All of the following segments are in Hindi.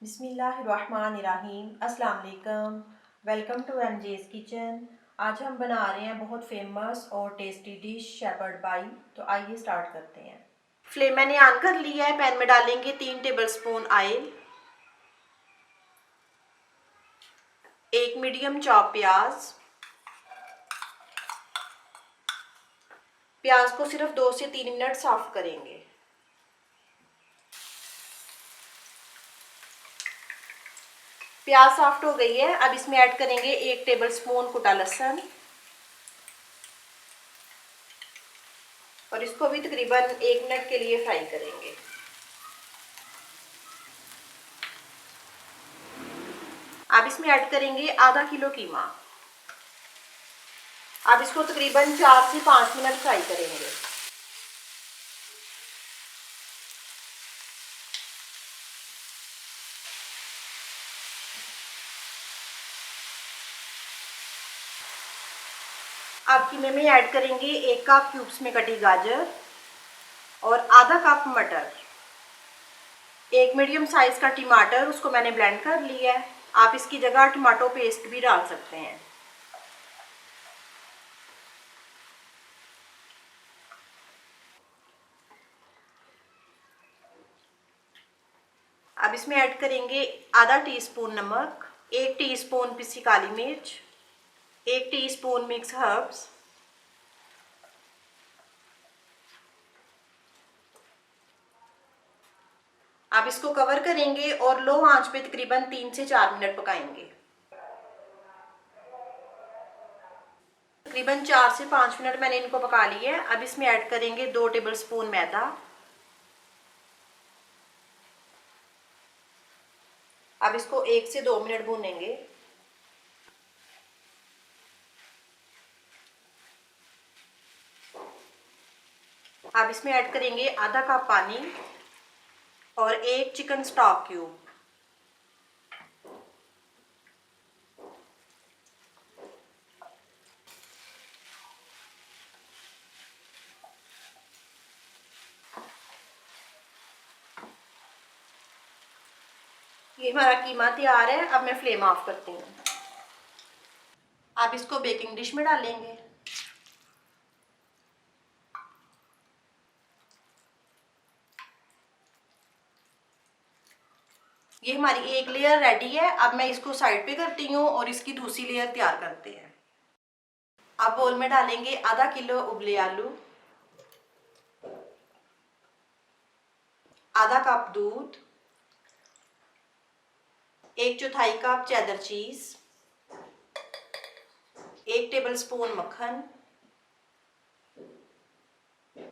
बिस्मिल्लाहिर्रहमानिर्रहीम। अस्सलाम वालेकुम। Welcome to MJ's kitchen. आज हम बना रहे हैं बहुत फेमस और टेस्टी डिश शेपर्ड पाई। तो आइए स्टार्ट करते हैं। फ्लेम मैंने ऑन कर लिया है। पैन में डालेंगे 3 टेबलस्पून ऑयल, 1 मीडियम चॉप प्याज। प्याज को सिर्फ 2 से 3 मिनट सॉफ्ट करेंगे। प्याज सॉफ्ट हो गई है। अब इसमें ऐड करेंगे 1 टेबलस्पून कुटा लहसुन और इसको भी तकरीबन 1 मिनट के लिए फ्राई करेंगे। अब इसमें ऐड करेंगे आधा किलो कीमा। अब इसको तकरीबन 4 से 5 मिनट फ्राई करेंगे। अब कीमे में ऐड करेंगे 1 कप क्यूब्स में कटी गाजर और आधा कप मटर, 1 मीडियम साइज का टमाटर, उसको मैंने ब्लेंड कर लिया है। आप इसकी जगह टमाटो पेस्ट भी डाल सकते हैं। अब इसमें ऐड करेंगे आधा टीस्पून नमक, 1 टीस्पून पिसी काली मिर्च, 1 टीस्पून मिक्स हर्ब्स, अब इसको कवर करेंगे और लो आंच पे तकरीबन 3 से 4 मिनट पकाएंगे। तकरीबन 4 से 5 मिनट मैंने इनको पका लिए। अब इसमें ऐड करेंगे 2 टेबलस्पून मैदा। अब इसको 1 से 2 मिनट भूनेंगे। अब इसमें ऐड करेंगे आधा कप पानी और 1 चिकन स्टॉक क्यूब। ये हमारा कीमा तैयार है। अब मैं फ्लेम ऑफ करती हूँ। अब इसको बेकिंग डिश में डालेंगे। ये हमारी एक लेयर रेडी है। अब मैं इसको साइड पे करती हूँ और इसकी दूसरी लेयर तैयार करते हैं। अब बोल में डालेंगे आधा किलो उबले आलू, आधा कप दूध, 1/4 कप चेदर चीज, 1 टेबलस्पून मक्खन,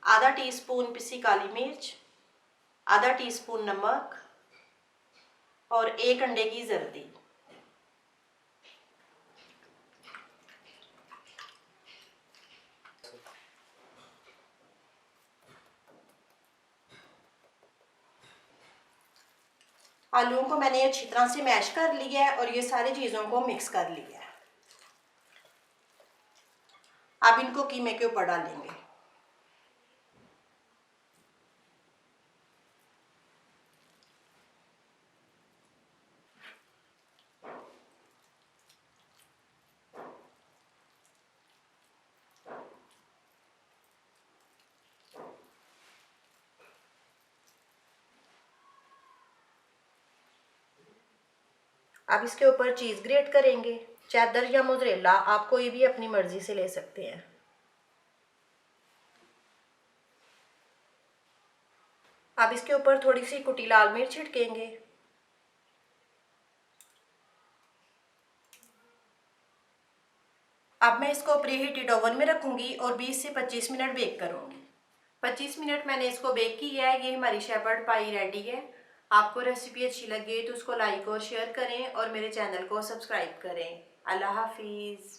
आधा टीस्पून पिसी काली मिर्च, आधा टीस्पून नमक और 1 अंडे की जर्दी। आलूओं को मैंने अच्छी तरह से मैश कर लिया है और ये सारी चीज़ों को मिक्स कर लिया है। अब इनको कीमे के ऊपर डालेंगे। अब इसके ऊपर चीज़ ग्रेट करेंगे। चेदर या मोज़रेला आप कोई भी अपनी मर्जी से ले सकते हैं। अब इसके ऊपर थोड़ी सी कुटी लाल मिर्च छिड़केंगे। अब मैं इसको प्री हीटेड ओवन में रखूंगी और 20 से 25 मिनट बेक करूंगी। 25 मिनट मैंने इसको बेक किया है। ये हमारी शेपर्ड पाई रेडी है। आपको रेसिपी अच्छी लगे तो उसको लाइक और शेयर करें और मेरे चैनल को सब्सक्राइब करें। अल्लाह हाफिज़।